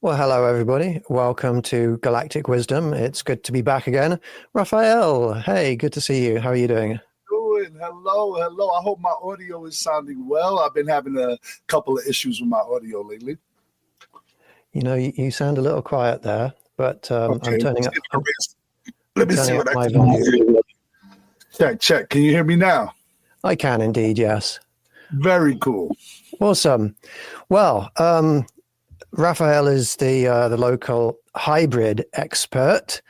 Well, hello, everybody. Welcome to Galactic Wisdom. It's good to be back again. Raphael, hey, good to see you. How are you doing? Doing? Hello. I hope my audio is sounding well. I've been having a couple of issues with my audio lately. You know, you sound a little quiet there, but I'm Okay, turning up. let me see Turning up what I my can volume. do. Check. Can you hear me now? I can indeed, yes. Very cool. Awesome. Well, Raphael is the local hybrid expert,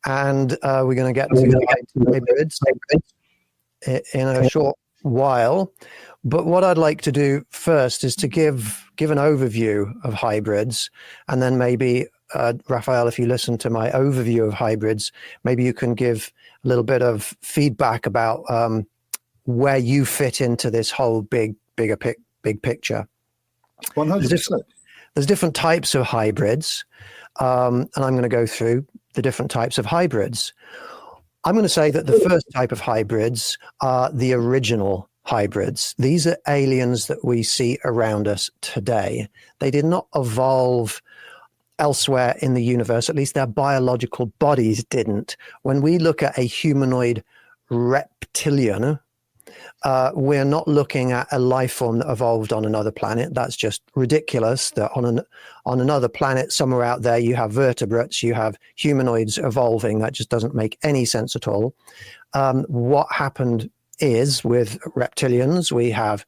and we're going to get to hybrids in a short while. But what I'd like to do first is to give an overview of hybrids, and then maybe Raphael, if you listen to my overview of hybrids, maybe you can give a little bit of feedback about where you fit into this whole big picture. 100%. There's different types of hybrids, and I'm going to go through the different types of hybrids. I'm going to say that the first type of hybrids are the original hybrids. These are aliens that we see around us today. They did not evolve elsewhere in the universe, at least their biological bodies didn't. When we look at a humanoid reptilian, we're not looking at a life form that evolved on another planet. That's just ridiculous. That on another planet somewhere out there, you have vertebrates, you have humanoids evolving. That just doesn't make any sense at all. What happened is with reptilians, we have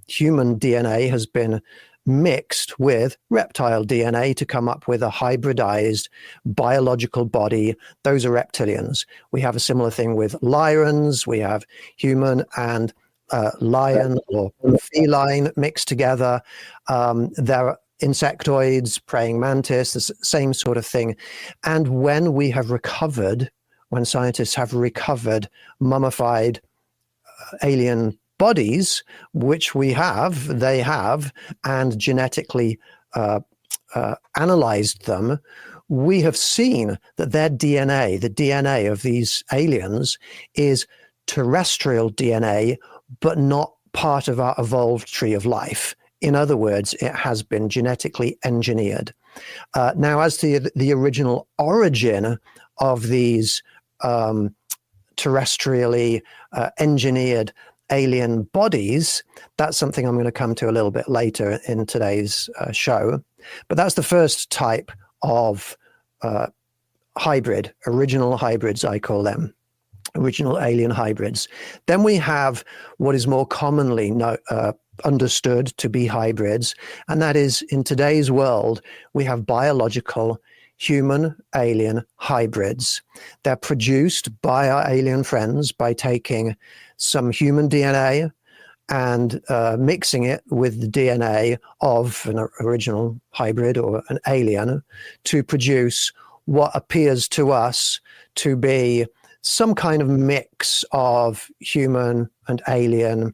human DNA has been mixed with reptile DNA to come up with a hybridized biological body. Those are reptilians. We have a similar thing with lions. We have human and lion or feline mixed together. There are insectoids, praying mantis, the same sort of thing. And when we have recovered, when scientists have recovered mummified alien bodies, which they have, and genetically analyzed them, we have seen that their DNA, the DNA of these aliens, is terrestrial DNA, but not part of our evolved tree of life. In other words, it has been genetically engineered. Now, as to the original origin of these terrestrially engineered alien bodies, that's something I'm going to come to a little bit later in today's show. But that's the first type of hybrid, original hybrids, I call them, original alien hybrids. Then we have what is more commonly understood to be hybrids, and that is, in today's world, we have biological human alien hybrids. They're produced by our alien friends by taking some human DNA and mixing it with the DNA of an original hybrid or an alien to produce what appears to us to be some kind of mix of human and alien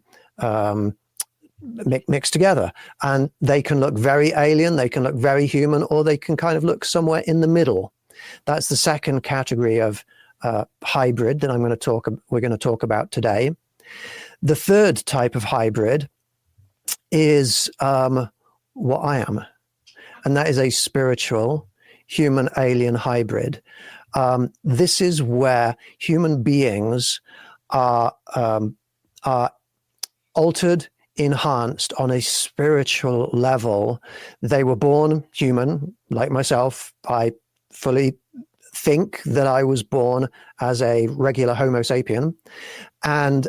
mixed together. And they can look very alien, they can look very human, or they can kind of look somewhere in the middle. That's the second category of hybrid that we're going to talk about today. The third type of hybrid is what I am, and that is a spiritual human alien hybrid. This is where human beings are altered, enhanced on a spiritual level. They were born human, like myself. I fully think that I was born as a regular Homo sapien, and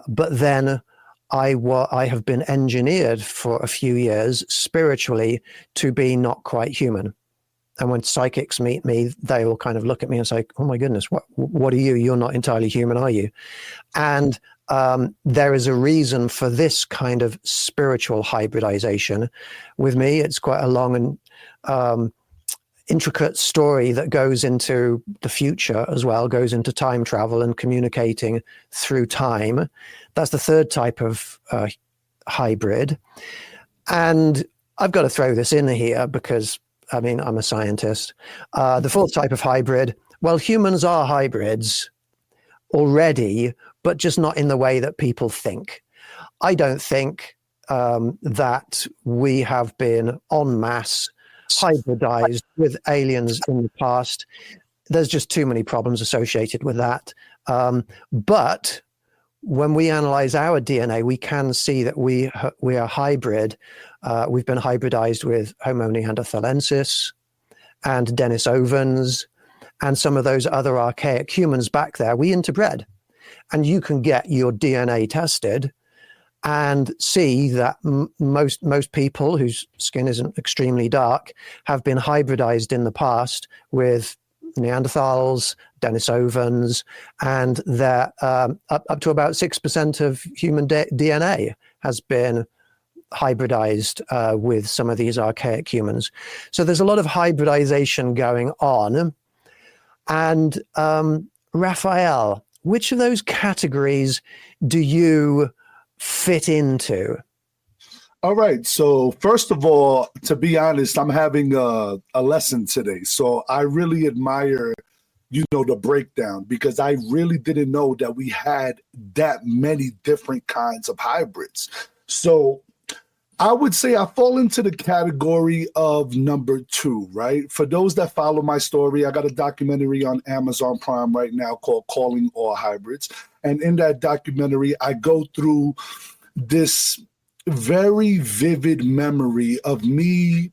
but then I have been engineered for a few years spiritually to be not quite human. And when psychics meet me, they will kind of look at me and say, "Oh my goodness, what are you? You're not entirely human, are you?" And there is a reason for this kind of spiritual hybridization. With me, it's quite a long and intricate story that goes into the future as well, goes into time travel and communicating through time. That's the third type of hybrid. And I've got to throw this in here because, I mean, I'm a scientist. The fourth type of hybrid, well, humans are hybrids already, but just not in the way that people think. I don't think that we have been en masse hybridized with aliens in the past. There's just too many problems associated with that. But when we analyze our DNA, we can see that we are hybrid. We've been hybridized with Homo neanderthalensis and Denisovans and some of those other archaic humans back there. We interbred. And you can get your DNA tested and see that most people whose skin isn't extremely dark have been hybridized in the past with Neanderthals, Denisovans, and they're up to about 6% of human DNA has been hybridized with some of these archaic humans. So there's a lot of hybridization going on. And Raphael, which of those categories do you fit into? All right. So first of all, to be honest, I'm having a lesson today. So I really admire, the breakdown, because I really didn't know that we had that many different kinds of hybrids. So I would say I fall into the category of number 2, right? For those that follow my story, I got a documentary on Amazon Prime right now called Calling All Hybrids. And in that documentary, I go through this very vivid memory of me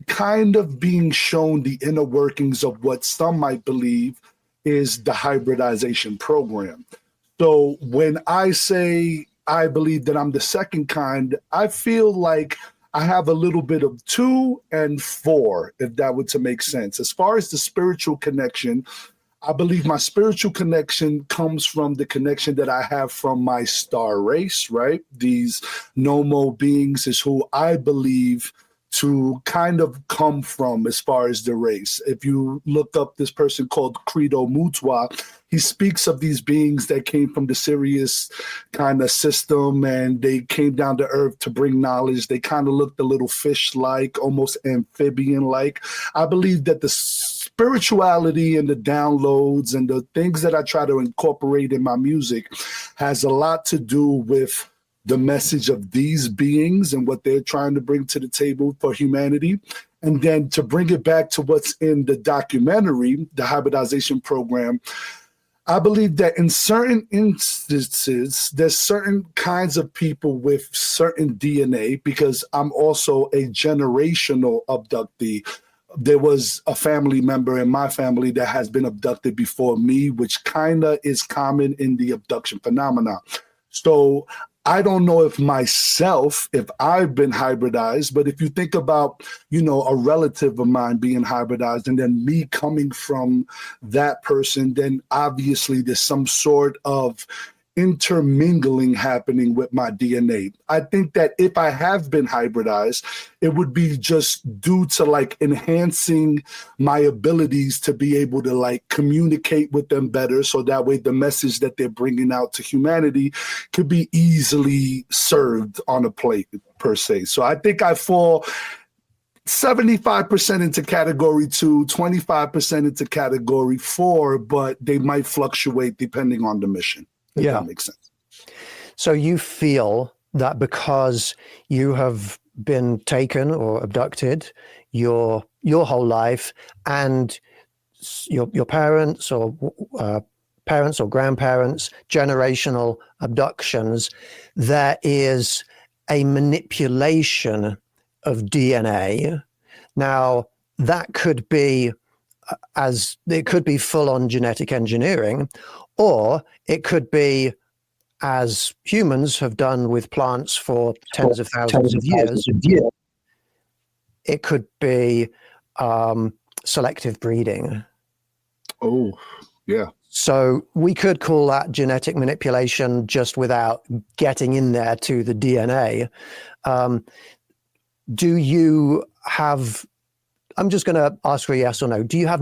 kind of being shown the inner workings of what some might believe is the hybridization program. So when I say I believe that I'm the second kind, I feel like I have a little bit of 2 and 4, if that were to make sense. As far as the spiritual connection, I believe my spiritual connection comes from the connection that I have from my star race, right? These Nomo beings is who I believe to kind of come from as far as the race. If you look up this person called Credo Mutwa, he speaks of these beings that came from the Sirius kind of system and they came down to earth to bring knowledge. They kind of looked a little fish-like, almost amphibian-like. I believe that the spirituality and the downloads and the things that I try to incorporate in my music has a lot to do with the message of these beings and what they're trying to bring to the table for humanity. And then to bring it back to what's in the documentary, the hybridization program, I believe that in certain instances, there's certain kinds of people with certain DNA, because I'm also a generational abductee. There was a family member in my family that has been abducted before me, which kind of is common in the abduction phenomena. So I don't know if I've been hybridized, but if you think about, a relative of mine being hybridized and then me coming from that person, then obviously there's some sort of intermingling happening with my DNA. I think that if I have been hybridized, it would be just due to enhancing my abilities to be able to communicate with them better. So that way the message that they're bringing out to humanity could be easily served on a plate per se. So I think I fall 75% into category 2, 25% into category 4, but they might fluctuate depending on the mission. If that makes sense. So you feel that because you have been taken or abducted your whole life, and your parents or grandparents, generational abductions, there is a manipulation of DNA. Now that could be full-on genetic engineering, or it could be, as humans have done with plants for tens of thousands of years, it could be selective breeding. Oh, yeah. So we could call that genetic manipulation just without getting in there to the DNA. Do you have, I'm just going to ask for a yes or no, do you have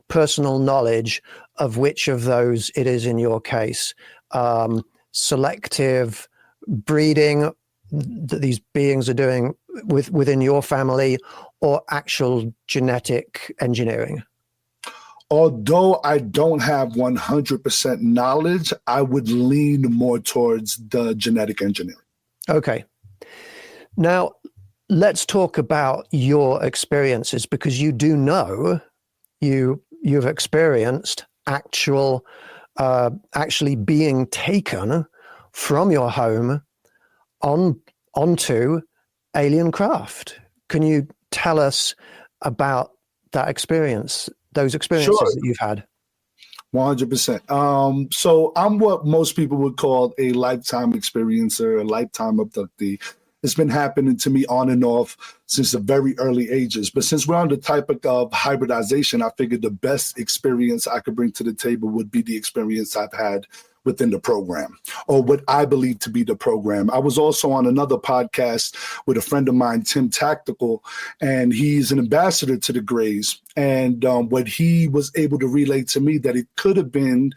personal knowledge of which of those it is in your case? Selective breeding that these beings are doing within your family, or actual genetic engineering? Although I don't have 100% knowledge, I would lean more towards the genetic engineering. Okay. Now, let's talk about your experiences, because you do know you've experienced actually being taken from your home onto alien craft. Can you tell us about that experience, those experiences Sure. that you've had? 100%. So I'm what most people would call a lifetime experiencer, a lifetime abductee. It's been happening to me on and off since the very early ages. But since we're on the topic of hybridization, I figured the best experience I could bring to the table would be the experience I've had within the program, or what I believe to be the program. I was also on another podcast with a friend of mine, Tim Tactical, and he's an ambassador to the Greys. And what he was able to relate to me, that it could have been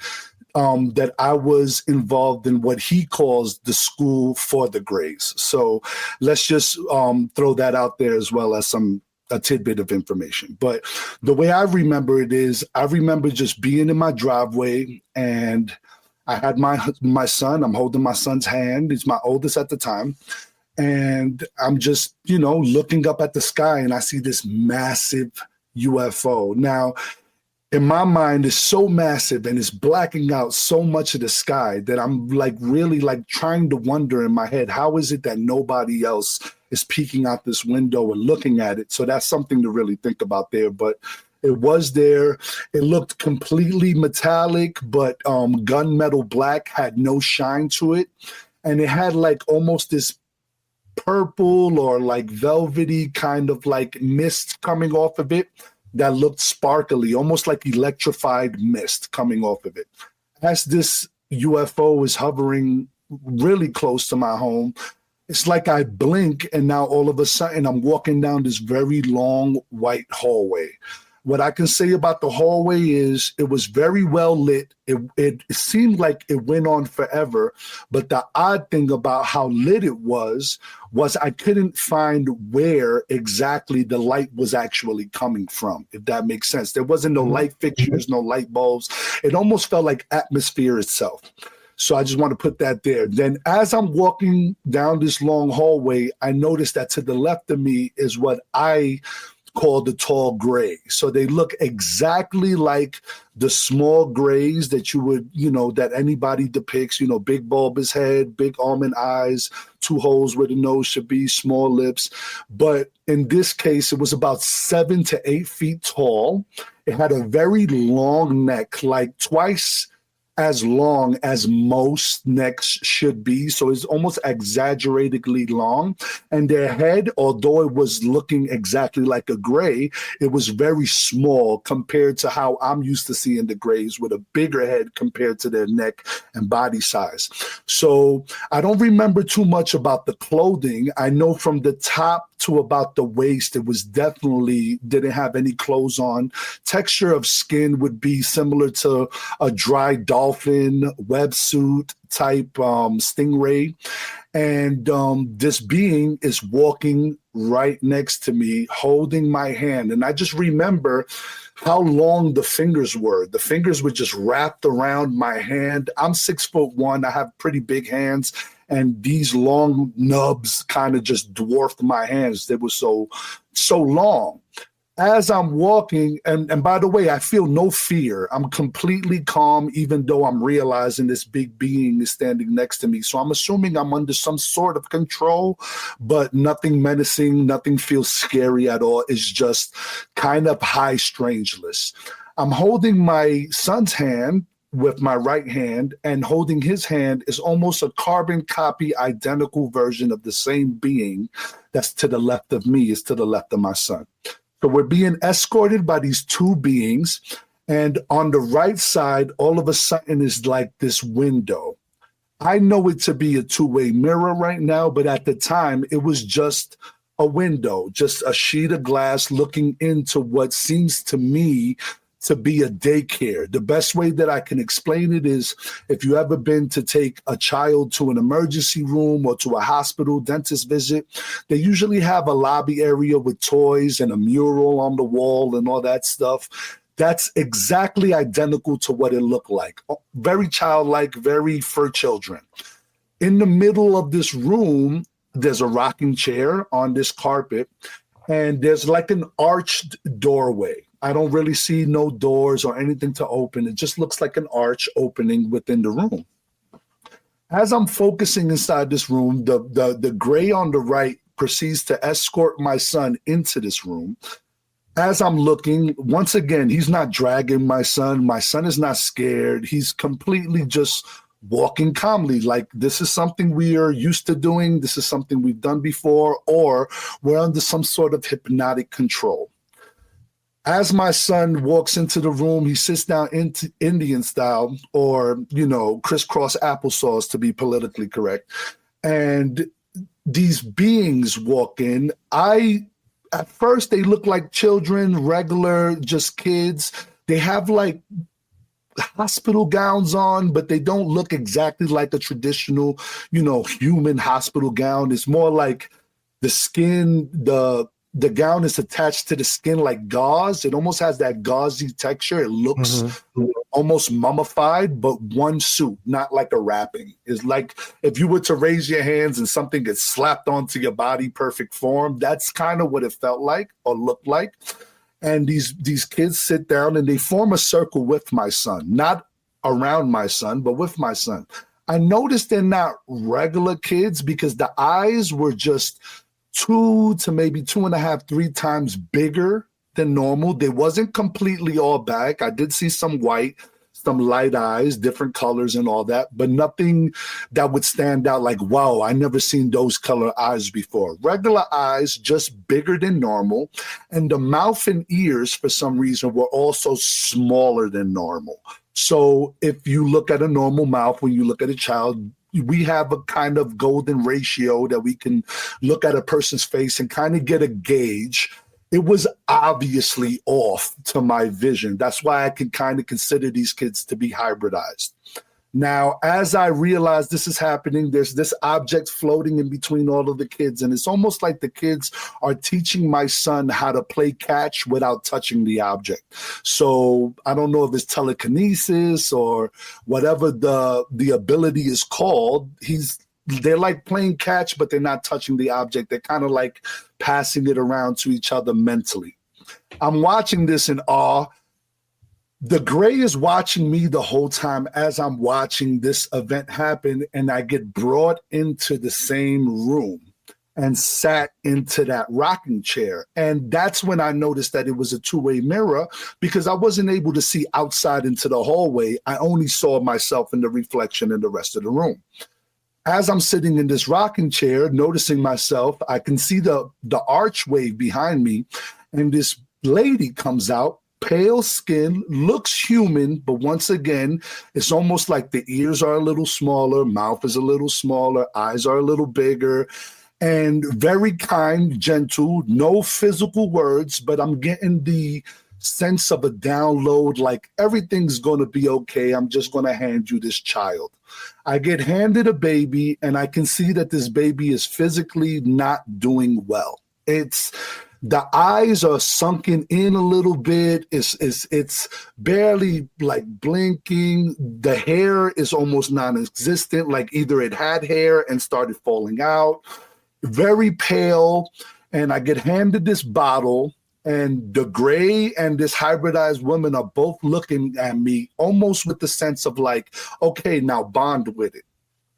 that I was involved in what he calls the school for the Greys. So let's just throw that out there as well as a tidbit of information. But the way I remember it is, I remember just being in my driveway, and I had my son. I'm holding my son's hand. He's my oldest at the time. And I'm just, looking up at the sky, and I see this massive UFO. Now, in my mind, it's so massive and it's blacking out so much of the sky that I'm really trying to wonder in my head, how is it that nobody else is peeking out this window and looking at it? So that's something to really think about there. But it was there. It looked completely metallic, but gunmetal black, had no shine to it. And it had almost this purple or velvety kind of mist coming off of it that looked sparkly, almost like electrified mist coming off of it. As this UFO is hovering really close to my home, it's like I blink, and now all of a sudden I'm walking down this very long white hallway. What I can say about the hallway is it was very well lit. It seemed like it went on forever. But the odd thing about how lit it was I couldn't find where exactly the light was actually coming from, if that makes sense. There wasn't no light fixtures, no light bulbs. It almost felt like atmosphere itself. So I just want to put that there. Then as I'm walking down this long hallway, I noticed that to the left of me is what I called the tall gray. So they look exactly like the small grays that you would, that anybody depicts, big bulbous head, big almond eyes, 2 holes where the nose should be, small lips. But in this case, it was about 7 to 8 feet tall. It had a very long neck, like twice as long as most necks should be. So it's almost exaggeratedly long. And their head, although it was looking exactly like a gray, it was very small compared to how I'm used to seeing the grays, with a bigger head compared to their neck and body size. So I don't remember too much about the clothing. I know from the top to about the waist, it was definitely didn't have any clothes on. Texture of skin would be similar to a dry dolphin wetsuit type stingray. And this being is walking right next to me, holding my hand. And I just remember how long the fingers were. The fingers were just wrapped around my hand. I'm 6'1". I have pretty big hands. And these long nubs kind of just dwarfed my hands. They were so long. As I'm walking, and by the way, I feel no fear. I'm completely calm, even though I'm realizing this big being is standing next to me. So I'm assuming I'm under some sort of control, but nothing menacing, nothing feels scary at all. It's just kind of high strangeness. I'm holding my son's hand with my right hand, and holding his hand is almost a carbon copy, identical version of the same being that's to the left of me, is to the left of my son. So we're being escorted by these 2 beings. And on the right side, all of a sudden is like this window. I know it to be a 2-way mirror right now, but at the time it was just a window, just a sheet of glass looking into what seems to me to be a daycare. The best way that I can explain it is, if you ever been to take a child to an emergency room or to a hospital dentist visit, they usually have a lobby area with toys and a mural on the wall and all that stuff. That's exactly identical to what it looked like. Very childlike, very for children. In the middle of this room, there's a rocking chair on this carpet, and there's like an arched doorway. I don't really see no doors or anything to open. It just looks like an arch opening within the room. As I'm focusing inside this room, the gray on the right proceeds to escort my son into this room. As I'm looking, once again, he's not dragging my son. My son is not scared. He's completely just walking calmly, like this is something we are used to doing. This is something we've done before, or we're under some sort of hypnotic control. As my son walks into the room, he sits down into Indian style, or, crisscross applesauce to be politically correct. And these beings walk in. At first, they look like children, regular, just kids. They have like hospital gowns on, but they don't look exactly like a traditional, human hospital gown. It's more like the skin, the gown is attached to the skin like gauze. It almost has that gauzy texture. It looks almost mummified, but one suit, not like a wrapping. It's like if you were to raise your hands and something gets slapped onto your body, perfect form. That's kind of what it felt like or looked like. And these kids sit down and they form a circle with my son, not around my son, but with my son. I noticed they're not regular kids because the eyes were just 2 to maybe 2.5, 3 times bigger than normal. They wasn't completely all black. I did see some white, some light eyes, different colors and all that, but nothing that would stand out like, wow, I never seen those color eyes before. Regular eyes, just bigger than normal. And the mouth and ears, for some reason, were also smaller than normal. So if you look at a normal mouth, when you look at a child, we have a kind of golden ratio that we can look at a person's face and kind of get a gauge. It was obviously off to my vision. That's why I can kind of consider these kids to be hybridized. Now, as I realize this is happening, there's this object floating in between all of the kids, and it's almost like the kids are teaching my son how to play catch without touching the object. So I don't know if it's telekinesis or whatever the ability is called. They're like playing catch, but they're not touching the object. They're kind of like passing it around to each other mentally. I'm watching this in awe. The gray is watching me the whole time as I'm watching this event happen, and I get brought into the same room and sat into that rocking chair. And that's when I noticed that it was a two-way mirror because I wasn't able to see outside into the hallway. I only saw myself in the reflection in the rest of the room. As I'm sitting in this rocking chair, noticing myself, I can see the archway behind me, and this lady comes out, pale skin, looks human, but once again, it's almost like the ears are a little smaller, mouth is a little smaller, eyes are a little bigger, and very kind, gentle, no physical words, but I'm getting the sense of a download, like everything's going to be okay. I'm just going to hand you this child. I get handed a baby, and I can see that this baby is physically not doing well. The eyes are sunken in a little bit. It's barely like blinking. The hair is almost non-existent, like either it had hair and started falling out. Very pale. And I get handed this bottle, and the gray and this hybridized woman are both looking at me almost with the sense of like, okay, now bond with it.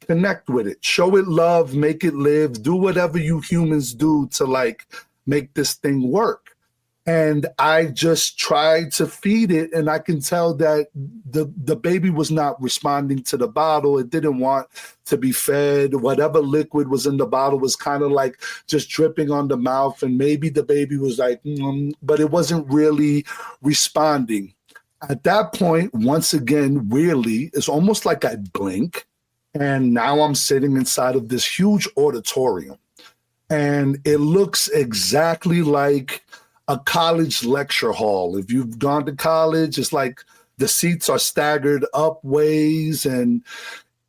Connect with it. Show it love. Make it live. Do whatever you humans do to like make this thing work. And I just tried to feed it, and I can tell that the baby was not responding to the bottle. It didn't want to be fed. Whatever liquid was in the bottle was kind of like just dripping on the mouth, and maybe the baby was like, but it wasn't really responding. At that point, once again, weirdly, it's almost like I blink, and now I'm sitting inside of this huge auditorium, and it looks exactly like a college lecture hall. If you've gone to college, it's like the seats are staggered up ways, and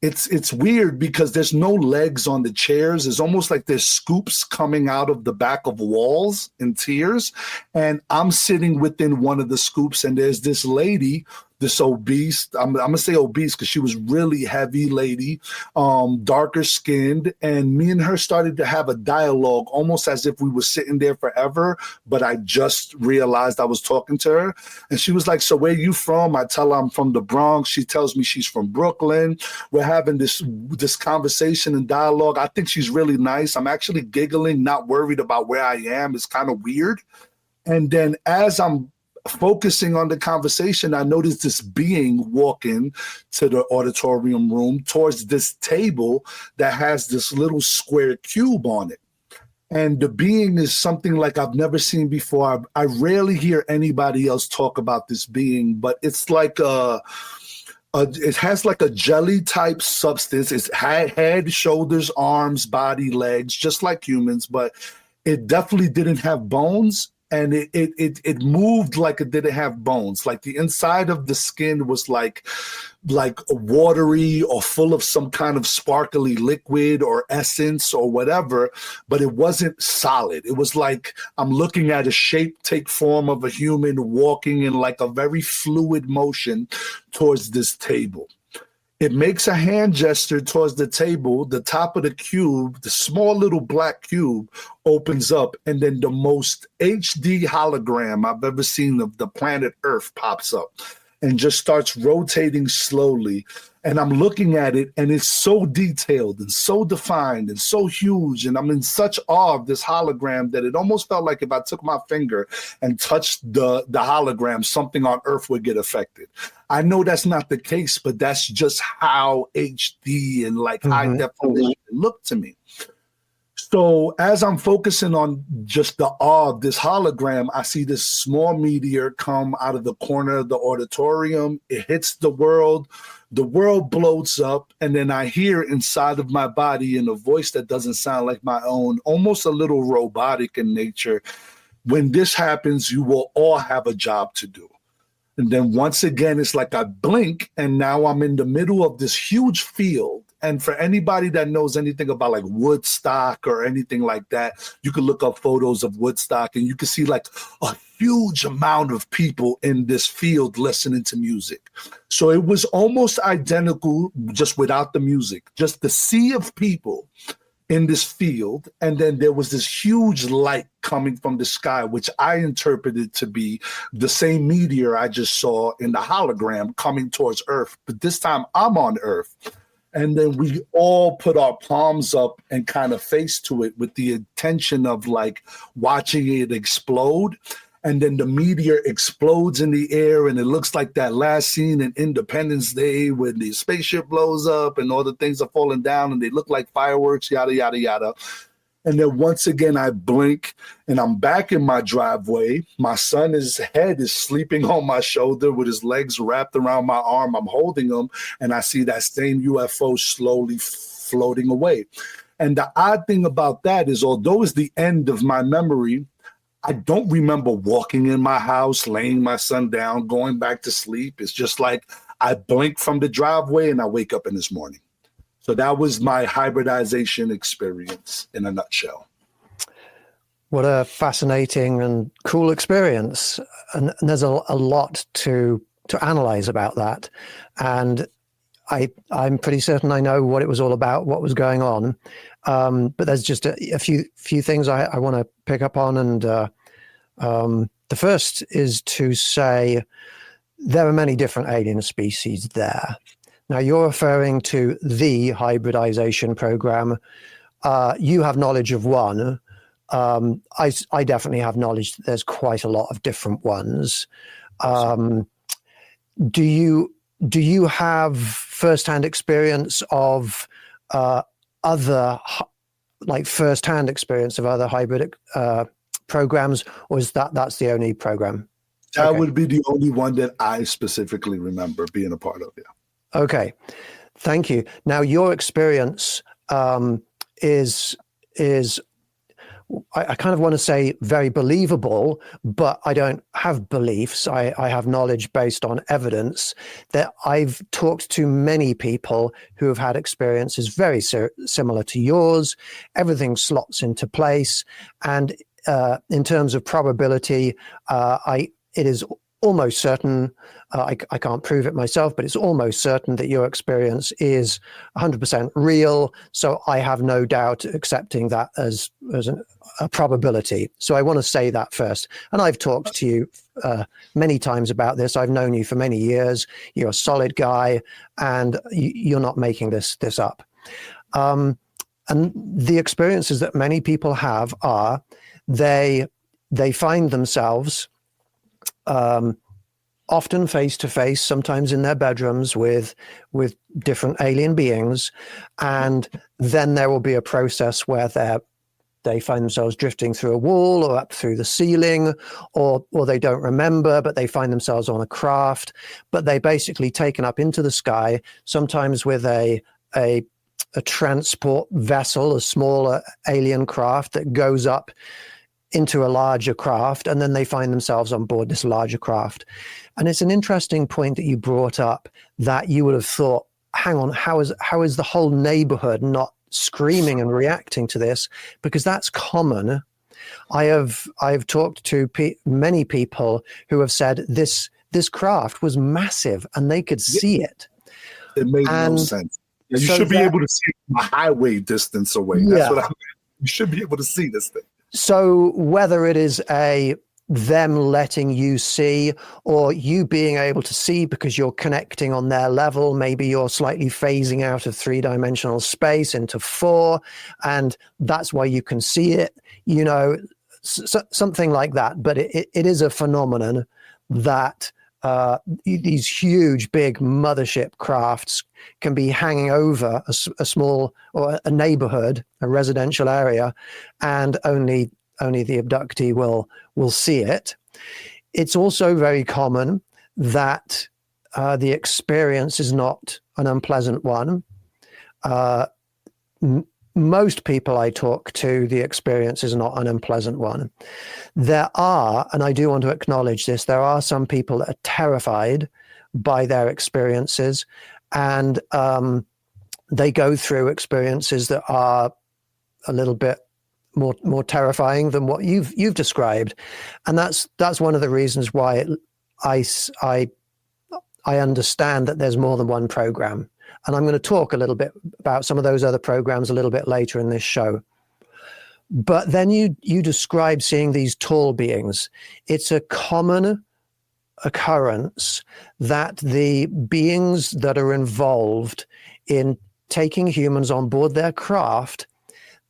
it's weird because there's no legs on the chairs. It's almost like there's scoops coming out of the back of walls and tiers, and I'm sitting within one of the scoops, and there's this lady this obese, I'm gonna say obese because she was really heavy lady, darker skinned, and me and her started to have a dialogue almost as if we were sitting there forever, but I just realized I was talking to her. And she was like, so where you from? I tell her I'm from the Bronx. She tells me she's from Brooklyn. We're having this conversation and dialogue. I think she's really nice. I'm actually giggling, not worried about where I am. It's kind of weird. And then as I'm focusing on the conversation, I noticed this being walking to the auditorium room towards this table that has this little square cube on it. And the being is something like I've never seen before. I rarely hear anybody else talk about this being, but it's like it has like a jelly type substance. It's head, shoulders, arms, body, legs, just like humans, but it definitely didn't have bones. And it moved like it didn't have bones. Like the inside of the skin was like watery or full of some kind of sparkly liquid or essence or whatever, but it wasn't solid. It was like I'm looking at a shape take form of a human walking in like a very fluid motion towards this table. It makes a hand gesture towards the table. The top of the cube, the small little black cube, opens up, and then the most HD hologram I've ever seen of the planet Earth pops up and just starts rotating slowly. And I'm looking at it, and it's so detailed and so defined and so huge. And I'm in such awe of this hologram that it almost felt like if I took my finger and touched the hologram, something on Earth would get affected. I know that's not the case, but that's just how HD and like high definition it looked to me. So as I'm focusing on just the awe of this hologram, I see this small meteor come out of the corner of the auditorium. It hits the world blows up, and then I hear inside of my body in a voice that doesn't sound like my own, almost a little robotic in nature. When this happens, you will all have a job to do. And then once again, it's like I blink, and now I'm in the middle of this huge field. And for anybody that knows anything about like Woodstock or anything like that, you can look up photos of Woodstock and you can see like a huge amount of people in this field listening to music. So it was almost identical, just without the music, just the sea of people in this field. And then there was this huge light coming from the sky, which I interpreted to be the same meteor I just saw in the hologram coming towards Earth. But this time I'm on Earth. And then we all put our palms up and kind of face to it with the intention of like watching it explode. And then the meteor explodes in the air, and it looks like that last scene in Independence Day when the spaceship blows up and all the things are falling down and they look like fireworks, yada, yada, yada. And then once again, I blink and I'm back in my driveway. My son's head is sleeping on my shoulder with his legs wrapped around my arm. I'm holding him, and I see that same UFO slowly floating away. And the odd thing about that is, although it's the end of my memory, I don't remember walking in my house, laying my son down, going back to sleep. It's just like I blink from the driveway and I wake up in this morning. So that was my hybridization experience in a nutshell. What a fascinating and cool experience. And there's a lot to analyze about that. And I'm pretty certain I know what it was all about, what was going on. But there's just a few things I want to pick up on. And the first is to say there are many different alien species there. Now, you're referring to the hybridization program. You have knowledge of one. I definitely have knowledge that there's quite a lot of different ones. Do you have firsthand experience of other, like firsthand experience of other hybrid programs, or is that's the only program? That would be the only one that I specifically remember being a part of, yeah. Okay, thank you. Now, your experience is I kind of want to say very believable, but I don't have beliefs. I have knowledge based on evidence. That I've talked to many people who have had experiences very similar to yours. Everything slots into place, and in terms of probability, it is almost certain, I can't prove it myself, but it's almost certain that your experience is 100% real. So I have no doubt accepting that as a probability. So I want to say that first. And I've talked to you many times about this. I've known you for many years. You're a solid guy, and you're not making this up. And the experiences that many people have are they find themselves often face to face, sometimes in their bedrooms with different alien beings, and then there will be a process where they find themselves drifting through a wall or up through the ceiling, or they don't remember, but they find themselves on a craft, but they're basically taken up into the sky, sometimes with a transport vessel, a smaller alien craft that goes up into a larger craft, and then they find themselves on board this larger craft. And it's an interesting point that you brought up, that you would have thought, hang on, how is the whole neighborhood not screaming and reacting to this? Because that's common. I've talked to many people who have said this craft was massive and they could see it. It made no sense. You should be able to see a highway distance away. That's what I mean. You should be able to see this thing. So whether it is them letting you see, or you being able to see because you're connecting on their level, maybe you're slightly phasing out of 3-dimensional space into 4, and that's why you can see it, something like that. But it is a phenomenon that these huge, big mothership crafts can be hanging over a small or a neighborhood, a residential area, and only the abductee will see it. It's also very common that the experience is not an unpleasant one. Most people I talk to, the experience is not an unpleasant one. There are, and I do want to acknowledge this, there are some people that are terrified by their experiences, and they go through experiences that are a little bit more terrifying than what you've described. And that's one of the reasons why I understand that there's more than one program. And I'm going to talk a little bit about some of those other programs a little bit later in this show. But then you describe seeing these tall beings. It's a common occurrence that the beings that are involved in taking humans on board their craft,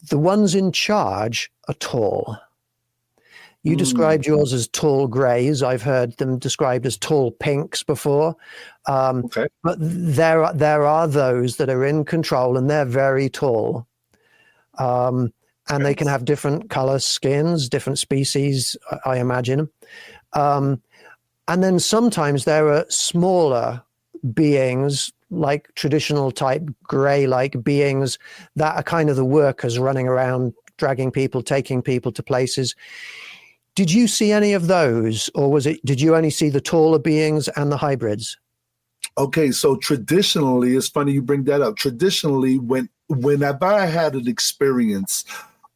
the ones in charge, are tall. You described yours as tall grays. I've heard them described as tall pinks before. Okay. But there are those that are in control, and they're very tall. And they can have different color skins, different species, I imagine. And then sometimes there are smaller beings, like traditional type gray-like beings, that are kind of the workers running around, dragging people, taking people to places. Did you see any of those, or did you only see the taller beings and the hybrids? Okay, so traditionally, it's funny you bring that up. Traditionally, whenever I had an experience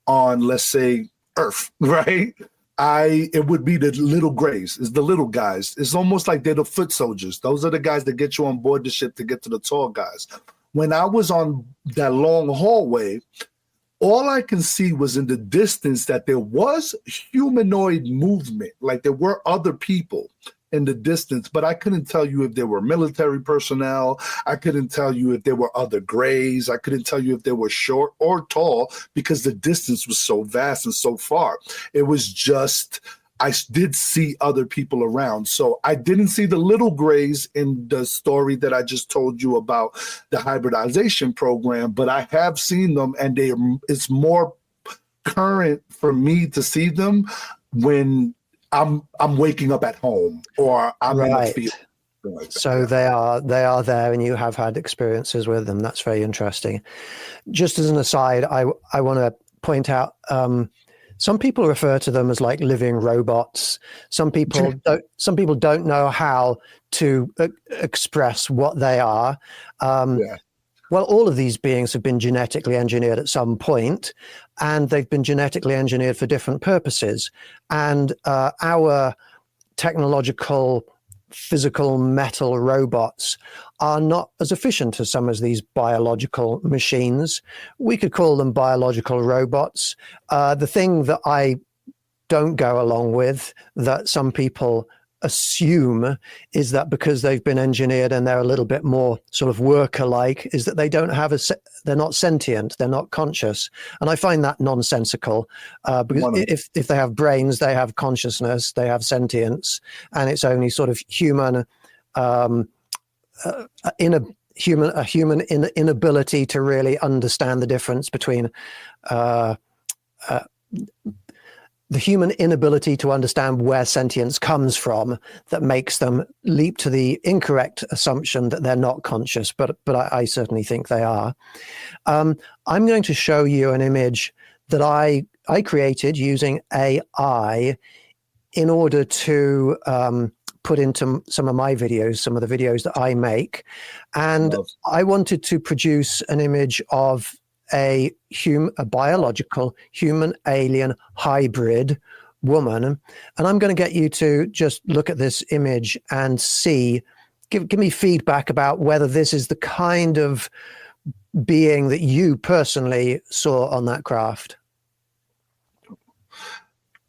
on, let's say, Earth, right? It would be the little grays. It's the little guys. It's almost like they're the foot soldiers. Those are the guys that get you on board the ship to get to the tall guys. When I was on that long hallway, all I can see was in the distance that there was humanoid movement, like there were other people in the distance, but I couldn't tell you if there were military personnel. I couldn't tell you if there were other grays. I couldn't tell you if they were short or tall, because the distance was so vast and so far. It was just, I did see other people around. So I didn't see the little grays in the story that I just told you about the hybridization program, but I have seen them, and it's more current for me to see them when I'm waking up at home, or I'm in a field. Like so they are there, and you have had experiences with them. That's very interesting. Just as an aside, I want to point out, some people refer to them as like living robots. Some people don't know how to express what they are. Well, all of these beings have been genetically engineered at some point, and they've been genetically engineered for different purposes. And our technological, physical metal robots are not as efficient as some of these biological machines. We could call them biological robots. The thing that I don't go along with, that some people assume, is that because they've been engineered and they're a little bit more sort of worker-like, is that they don't have they're not sentient, they're not conscious. And I find that nonsensical, because if they have brains, they have consciousness, they have sentience, and it's only sort of human inability to really understand the difference between the human inability to understand where sentience comes from that makes them leap to the incorrect assumption that they're not conscious, but I certainly think they are. I'm going to show you an image that I created using AI in order to put into some of my videos, some of the videos that I make. And I wanted to produce an image of a biological human alien hybrid woman. And I'm going to get you to just look at this image and give me feedback about whether this is the kind of being that you personally saw on that craft.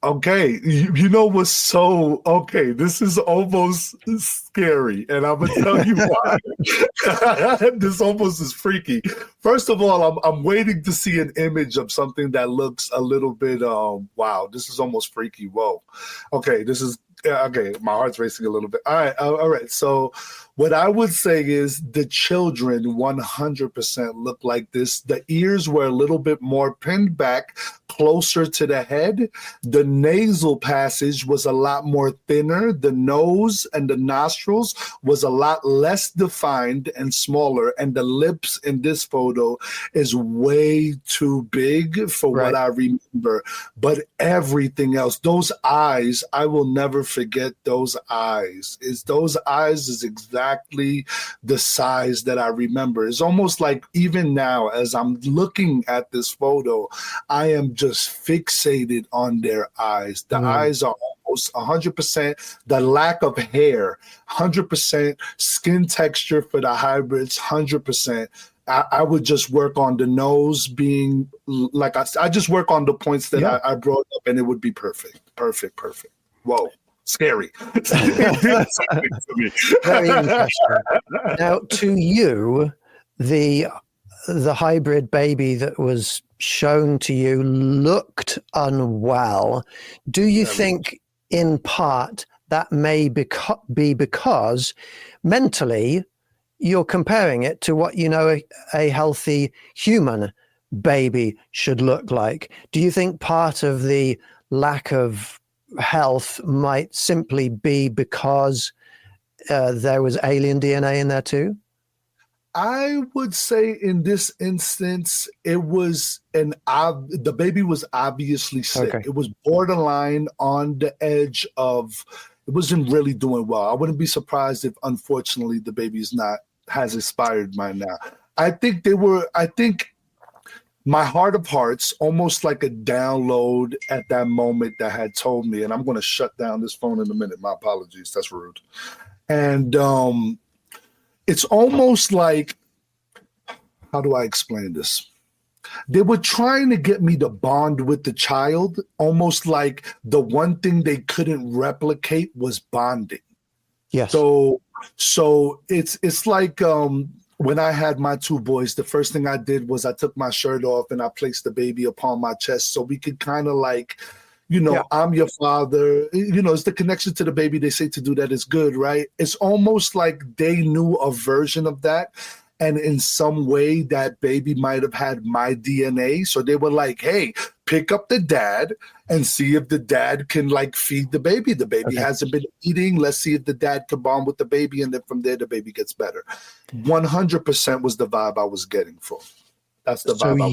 Okay, you know what's so okay? This is almost scary, and I'm gonna tell you why. This almost is freaky. First of all, I'm waiting to see an image of something that looks a little bit wow. This is almost freaky. Whoa. Okay, this is okay. My heart's racing a little bit. All right. So what I would say is the children 100% look like this. The ears were a little bit more pinned back, closer to the head. The nasal passage was a lot more thinner. The nose and the nostrils was a lot less defined and smaller. And the lips in this photo is way too big for what I remember. But everything else, those eyes, I will never forget those eyes. Those eyes is exactly the size that I remember. It's almost like even now, as I'm looking at this photo, I am just fixated on their eyes. The eyes are almost 100%. The lack of hair, 100%. Skin texture for the hybrids, 100%. I would just work on the nose being like I just work on the points that I brought up, and it would be perfect. Whoa. Scary. Very interesting. Now, to you, the hybrid baby that was shown to you looked unwell. Do you think, in part, that may be because mentally you're comparing it to what you know a healthy human baby should look like? Do you think part of the lack of health might simply be because there was alien DNA in there too? I would say in this instance, it was the baby was obviously sick. It was borderline on the edge of, it wasn't really doing well. I wouldn't be surprised if, unfortunately, the baby has expired by now. I think my heart of hearts, almost like a download at that moment that had told me, and I'm going to shut down this phone in a minute. My apologies. That's rude. And it's almost like, how do I explain this? They were trying to get me to bond with the child, almost like the one thing they couldn't replicate was bonding. Yes. So it's like when I had my two boys, the first thing I did was I took my shirt off and I placed the baby upon my chest so we could kind of like, I'm your father. It's the connection to the baby. They say to do that is good, right? It's almost like they knew a version of that. And in some way, that baby might have had my DNA. So they were like, hey, pick up the dad and see if the dad can like feed the baby. The baby hasn't been eating. Let's see if the dad can bond with the baby. And then from there, the baby gets better. 100% was the vibe I was getting from. That's the vibe. So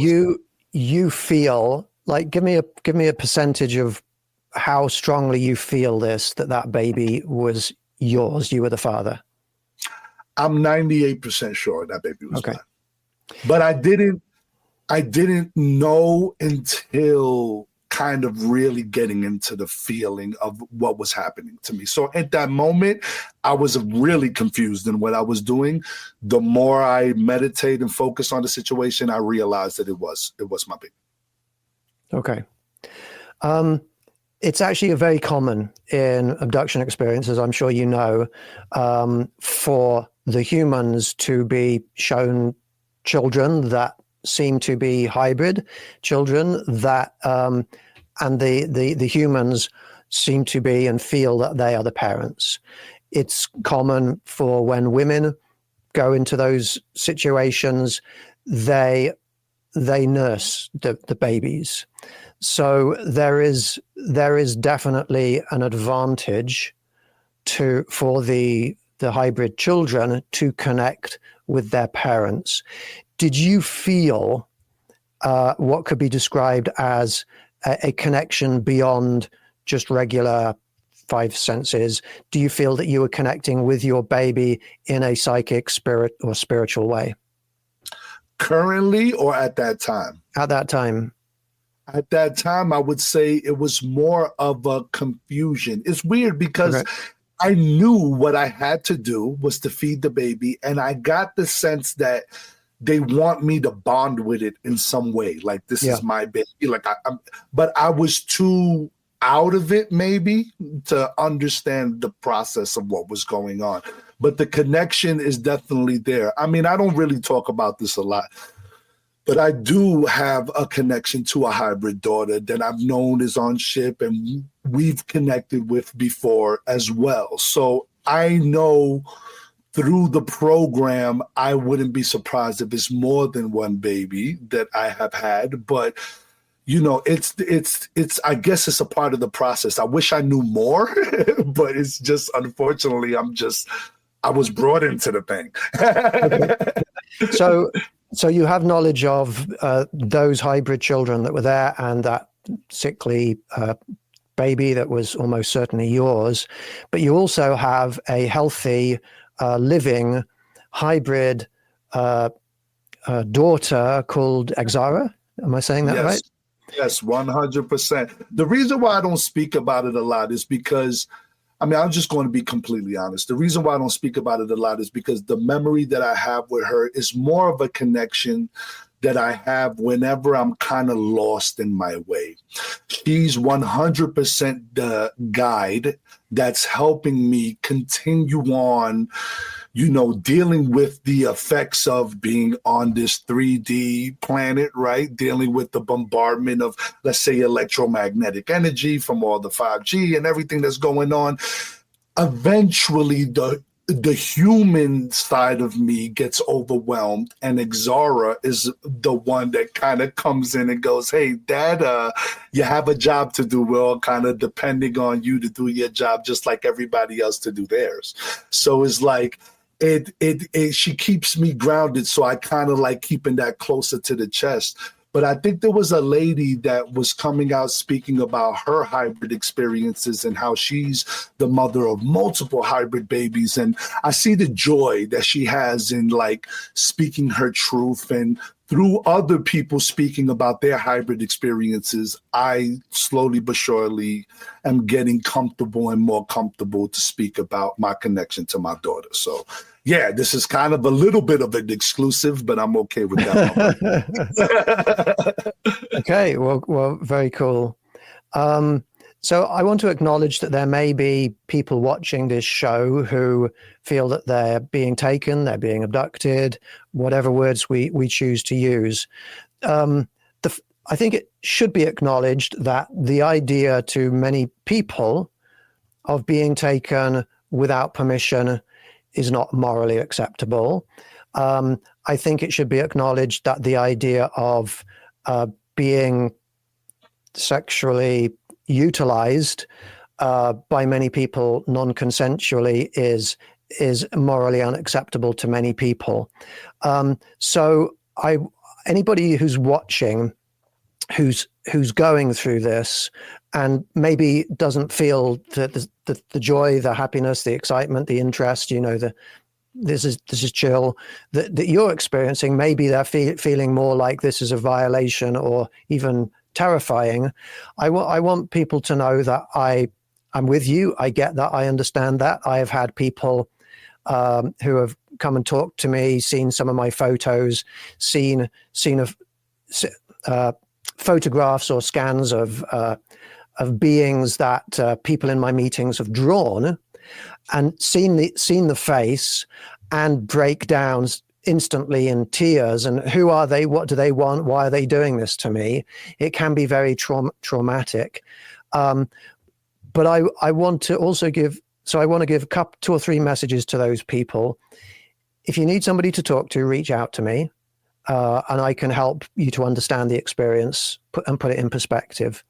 you feel like, give me a percentage of how strongly you feel that baby was yours. You were the father. I'm 98% sure that baby was mine. But I didn't know until kind of really getting into the feeling of what was happening to me. So at that moment, I was really confused in what I was doing. The more I meditate and focus on the situation, I realized that it was my baby. Okay. It's actually very common in abduction experiences, I'm sure you know, for the humans to be shown children that seem to be hybrid children that, and the humans seem to be and feel that they are the parents. It's common for when women go into those situations, they nurse the babies. So there is definitely an advantage for the hybrid children to connect with their parents. Did you feel what could be described as a connection beyond just regular five senses? Do you feel that you were connecting with your baby in a psychic, spirit, or spiritual way? Currently, or at that time? At that time. At that time, I would say it was more of a confusion. It's weird because Okay. I knew what I had to do was to feed the baby, and I got the sense that they want me to bond with it in some way. Like, this is my baby. Like, but I was too out of it maybe to understand the process of what was going on. But the connection is definitely there. I mean, I don't really talk about this a lot, but I do have a connection to a hybrid daughter that I've known is on ship and we've connected with before as well. So I know through the program, I wouldn't be surprised if it's more than one baby that I have had. But, you know, it's I guess it's a part of the process. I wish I knew more, but it's just, unfortunately, I was brought into the thing. Okay. So you have knowledge of those hybrid children that were there and that sickly baby that was almost certainly yours, but you also have a healthy, living hybrid daughter called Exara. Am I saying that right? Yes, 100%. The reason why I don't speak about it a lot is because, I mean, I'm just going to be completely honest. The reason why I don't speak about it a lot is because the memory that I have with her is more of a connection that I have whenever I'm kind of lost in my way. She's 100% the guide that's helping me continue on, you know, dealing with the effects of being on this 3D planet, right? Dealing with the bombardment of, let's say, electromagnetic energy from all the 5G and everything that's going on. Eventually, the human side of me gets overwhelmed, and Exara is the one that kind of comes in and goes, hey, Dad, you have a job to do. We're all kind of depending on you to do your job just like everybody else to do theirs. So it's like, she keeps me grounded, so I kind of like keeping that closer to the chest. But I think there was a lady that was coming out speaking about her hybrid experiences and how she's the mother of multiple hybrid babies. And I see the joy that she has in like speaking her truth, and through other people speaking about their hybrid experiences, I slowly but surely am getting comfortable and more comfortable to speak about my connection to my daughter. So yeah, this is kind of a little bit of an exclusive, but I'm okay with that. Okay, well, very cool. So I want to acknowledge that there may be people watching this show who feel that they're being taken, they're being abducted, whatever words we choose to use. I think it should be acknowledged that the idea to many people of being taken without permission is not morally acceptable. I think it should be acknowledged that the idea of being sexually utilized by many people non-consensually is morally unacceptable to many people. So anybody who's watching, who's going through this and maybe doesn't feel the joy, the happiness, the excitement, the interest, you know, this is chill that you're experiencing, maybe they're feeling more like this is a violation or even terrifying. I want people to know that I'm with you. I get that. I understand that. I have had people who have come and talked to me, seen some of my photos, seen photographs or scans of beings that people in my meetings have drawn, and seen the face and break down instantly in tears. And who are they? What do they want? Why are they doing this to me? It can be very traumatic. But I want to also give 2 or 3 messages to those people. If you need somebody to talk to, reach out to me, and I can help you to understand the experience and put it in perspective.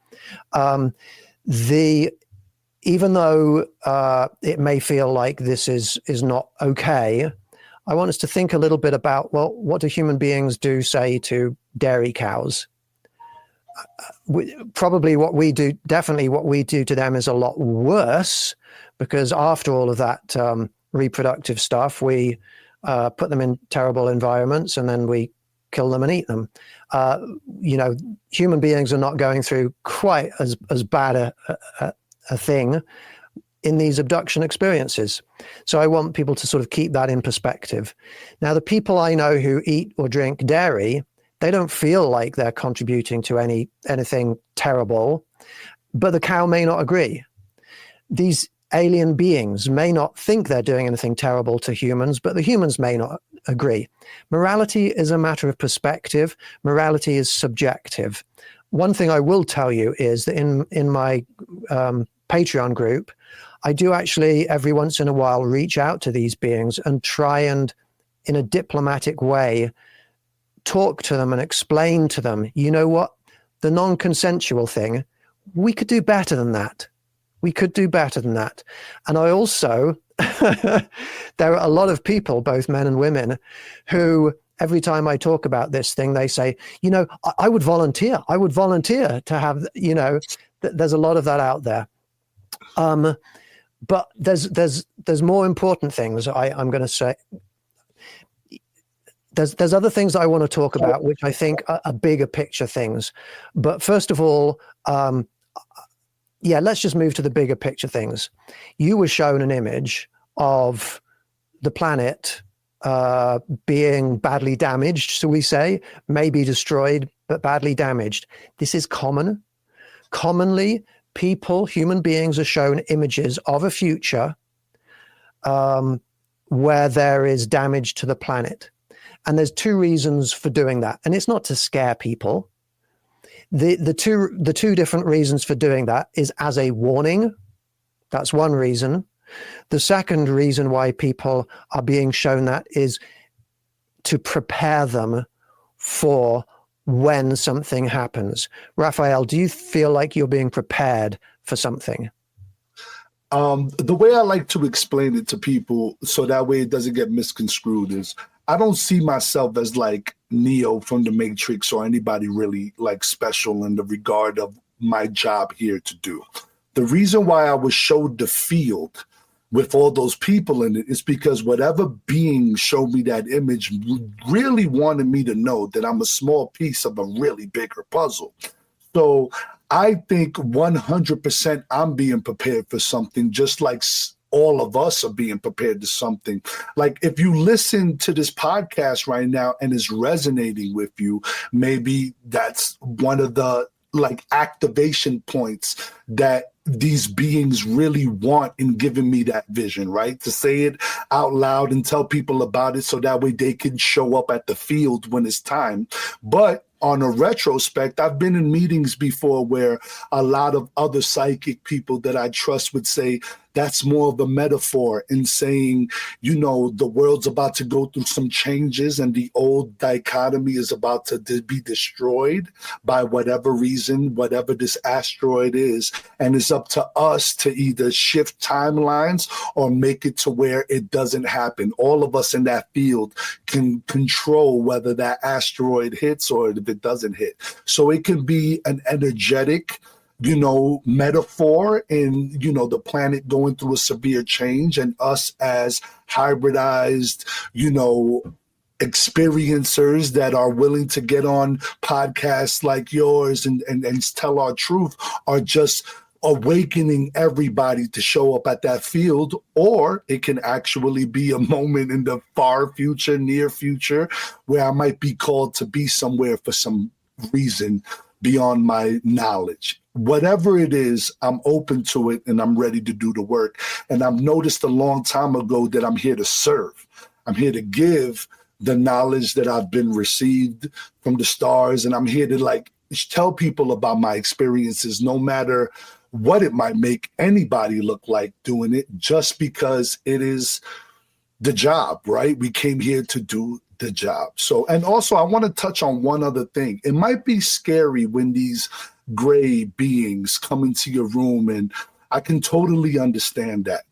Even though it may feel like this is not okay, I want us to think a little bit about, well, what do human beings do, say, to dairy cows? Probably what we do to them is a lot worse, because after all of that reproductive stuff, we put them in terrible environments and then we kill them and eat them. Human beings are not going through quite as bad a thing in these abduction experiences. So I want people to sort of keep that in perspective. Now, the people I know who eat or drink dairy, they don't feel like they're contributing to anything terrible, but the cow may not agree. These alien beings may not think they're doing anything terrible to humans, but the humans may not agree. Morality is a matter of perspective. Morality is subjective. One thing I will tell you is that in my Patreon group, I do actually every once in a while reach out to these beings and try and, in a diplomatic way, talk to them and explain to them, you know what, the non-consensual thing, we could do better than that. We could do better than that. And I also, there are a lot of people, both men and women, who every time I talk about this thing, they say, I would volunteer. I would volunteer to have, there's a lot of that out there. But there's more important things I'm going to say. There's other things that I want to talk about, which I think are bigger picture things. But first of all, let's just move to the bigger picture things. You were shown an image of the planet being badly damaged, so we say, maybe destroyed, but badly damaged. This is common. Commonly, human beings are shown images of a future where there is damage to the planet. And there's 2 reasons for doing that. And it's not to scare people. The two different reasons for doing that is as a warning. That's one reason. The second reason why people are being shown that is to prepare them for when something happens. Raphael, do you feel like you're being prepared for something? The way I like to explain it to people so that way it doesn't get misconstrued is I don't see myself as like Neo from the Matrix or anybody really like special in the regard of my job here to do. The reason why I was showed the field with all those people in it is because whatever being showed me that image really wanted me to know that I'm a small piece of a really bigger puzzle. So I think 100% I'm being prepared for something, just like all of us are being prepared to something. Like if you listen to this podcast right now and it's resonating with you, maybe that's one of the like activation points that these beings really want in giving me that vision, right? To say it out loud and tell people about it so that way they can show up at the field when it's time. But on a retrospect, I've been in meetings before where a lot of other psychic people that I trust would say that's more of a metaphor in saying, the world's about to go through some changes and the old dichotomy is about to be destroyed by whatever reason, whatever this asteroid is. And it's up to us to either shift timelines or make it to where it doesn't happen. All of us in that field can control whether that asteroid hits or if it doesn't hit. So it can be an energetic metaphor in, the planet going through a severe change and us as hybridized, experiencers that are willing to get on podcasts like yours and tell our truth are just awakening everybody to show up at that field, or it can actually be a moment in the far future, near future, where I might be called to be somewhere for some reason beyond my knowledge. Whatever it is, I'm open to it and I'm ready to do the work. And I've noticed a long time ago that I'm here to serve. I'm here to give the knowledge that I've been received from the stars. And I'm here to like tell people about my experiences, no matter what it might make anybody look like doing it, just because it is the job, right? We came here to do the job. So, and also I want to touch on one other thing. It might be scary when these gray beings come into your room, and I can totally understand that.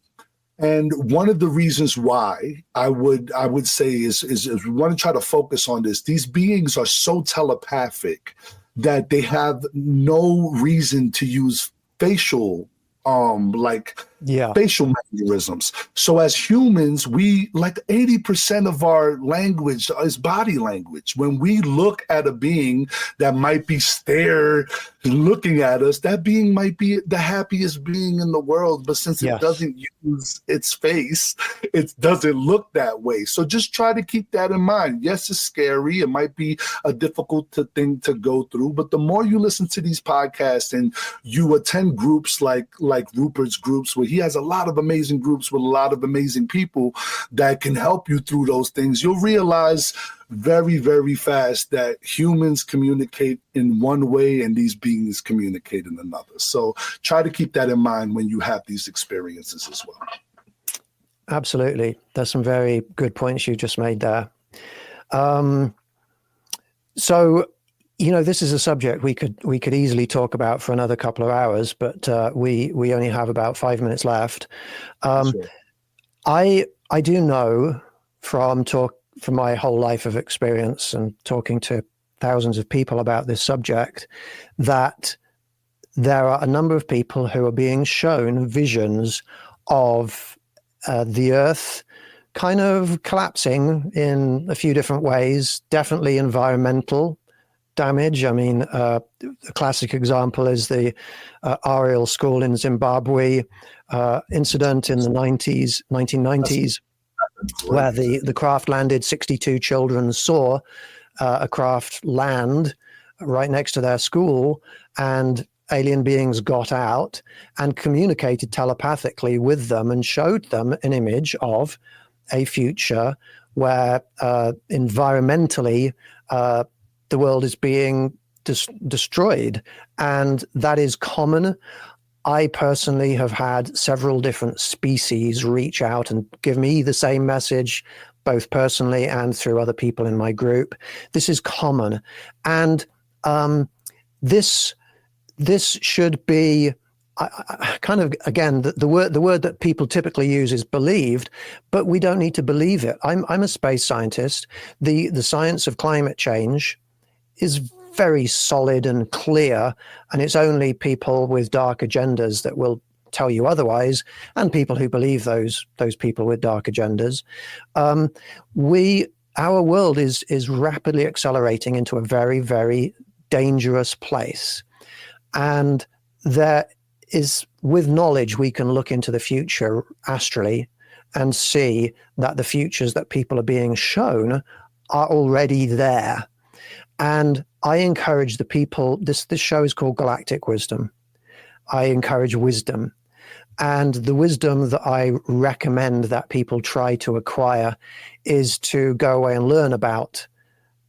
And one of the reasons why I would say is we want to try to focus on this. These beings are so telepathic that they have no reason to use facial facial mannerisms. So as humans, we like 80% of our language is body language. When we look at a being that might be looking at us, that being might be the happiest being in the world, but since it doesn't use its face, it doesn't look that way. So just try to keep that in mind. Yes, it's scary. It might be a difficult thing to go through, but the more you listen to these podcasts and you attend groups like Rupert's groups, where he has a lot of amazing groups with a lot of amazing people that can help you through those things, you'll realize very, very fast that humans communicate in one way and these beings communicate in another. So try to keep that in mind when you have these experiences as well. Absolutely. There's some very good points you just made there. So, you know, this is a subject we could easily talk about for another couple of hours, but we only have about 5 minutes left. Sure. I do know from my whole life of experience and talking to thousands of people about this subject that there are a number of people who are being shown visions of the Earth kind of collapsing in a few different ways, definitely environmental damage. I mean, a classic example is the Ariel School in Zimbabwe incident in the 1990s, where the craft landed. 62 children saw a craft land right next to their school, and alien beings got out and communicated telepathically with them and showed them an image of a future where environmentally the world is being destroyed. And that is common. I personally have had several different species reach out and give me the same message, both personally and through other people in my group. This is common. And this should be kind of, again, the word that people typically use is believed, but we don't need to believe it. I'm a space scientist. The science of climate change is very solid and clear, and it's only people with dark agendas that will tell you otherwise, and people who believe those people with dark agendas. Our world is rapidly accelerating into a very, very dangerous place, and there is, with knowledge, we can look into the future astrally and see that the futures that people are being shown are already there. And I encourage the people, this show is called Galactic Wisdom. I encourage wisdom. And the wisdom that I recommend that people try to acquire is to go away and learn about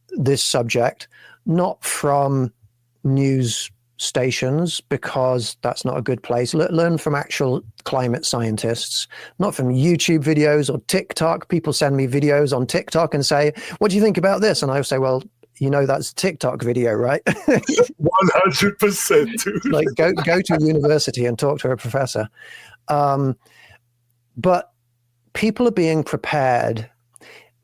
this subject, not from news stations, because that's not a good place. Learn from actual climate scientists, not from YouTube videos or TikTok. People send me videos on TikTok and say, what do you think about this? And I say, well, you know, that's a TikTok video, right? 100%, dude. Like go to a university and talk to a professor. But people are being prepared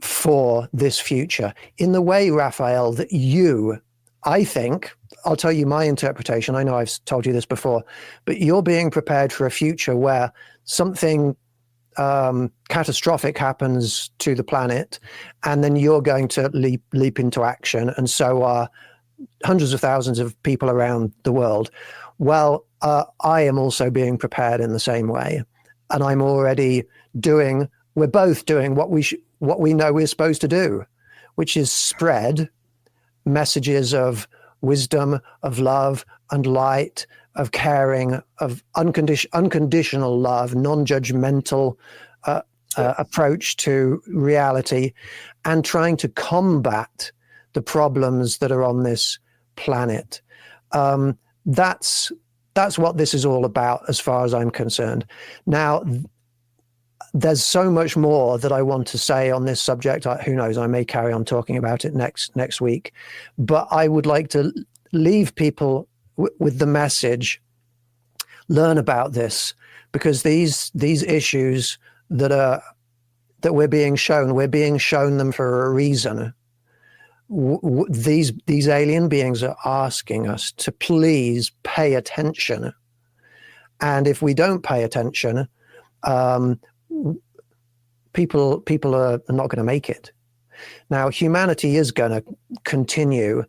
for this future in the way, Raphael, that I think, I'll tell you my interpretation. I know I've told you this before, but you're being prepared for a future where something catastrophic happens to the planet, and then you're going to leap into action, and so are hundreds of thousands of people around the world. Well, I am also being prepared in the same way, and I'm already doing. We're both doing what we know we're supposed to do, which is spread messages of wisdom, of love and light, of caring, of unconditional love, non-judgmental approach to reality, and trying to combat the problems that are on this planet. That's what this is all about, as far as I'm concerned. Now, there's so much more that I want to say on this subject. Who knows? I may carry on talking about it next week, but I would like to leave people with the message: learn about this, because these issues that we're being shown them for a reason. These alien beings are asking us to please pay attention, and if we don't pay attention, people are not going to make it. Now, humanity is going to continue,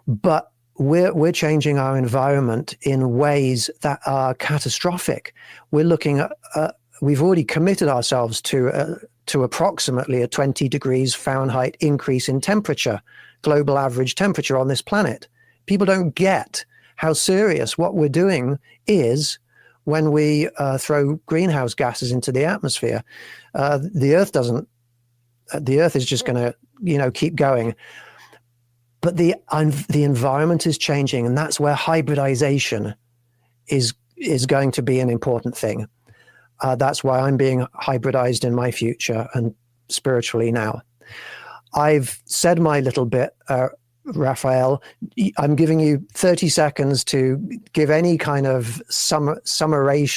but we're changing our environment in ways that are catastrophic. We're looking at we've already committed ourselves to approximately a 20 degrees Fahrenheit increase in temperature, global average temperature on this planet. People don't get how serious what we're doing is when we throw greenhouse gases into the atmosphere. The Earth is just going to, keep going. But the environment is changing, and that's where hybridization is going to be an important thing. That's why I'm being hybridized in my future and spiritually now. I've said my little bit, Raphael. I'm giving you 30 seconds to give any kind of summary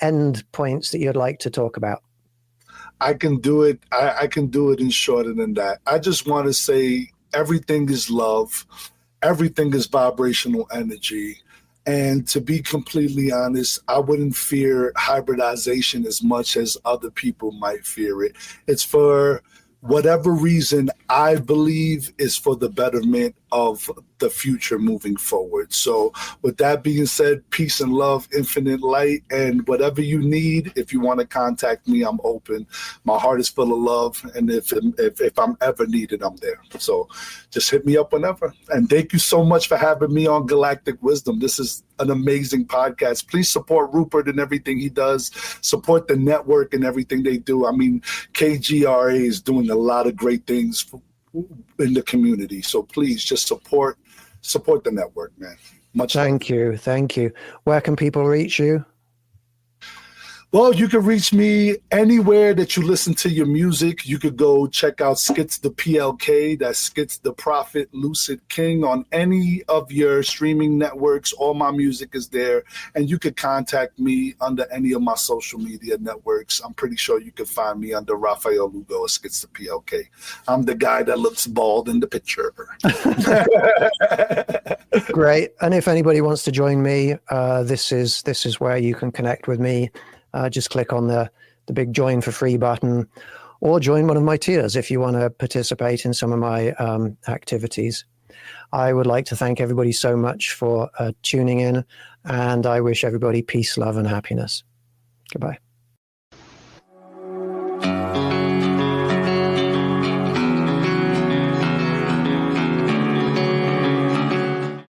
end points that you'd like to talk about. I can do it. I can do it in shorter than that. I just want to say everything is love. Everything is vibrational energy. And to be completely honest, I wouldn't fear hybridization as much as other people might fear it. It's for whatever reason I believe is for the betterment of the future moving forward. So with that being said, peace and love, infinite light, and whatever you need, if you want to contact me, I'm open. My heart is full of love, and if I'm ever needed, I'm there. So just hit me up whenever. And thank you so much for having me on Galactic Wisdom. This is an amazing podcast. Please support Rupert and everything he does. Support the network and everything they do. I mean, KGRA is doing a lot of great things in the community. So please just support the network, man. Much Thank you. Where can people reach you? Well, you can reach me anywhere that you listen to your music. You could go check out Skits the PLK, that's Skits the Prophet Lucid King, on any of your streaming networks. All my music is there. And you could contact me under any of my social media networks. I'm pretty sure you can find me under Raphael Lugo or Skits the PLK. I'm the guy that looks bald in the picture. Great. And if anybody wants to join me, this is where you can connect with me. Just click on the big join for free button, or join one of my tiers if you want to participate in some of my activities. I would like to thank everybody so much for tuning in, and I wish everybody peace, love, and happiness. Goodbye.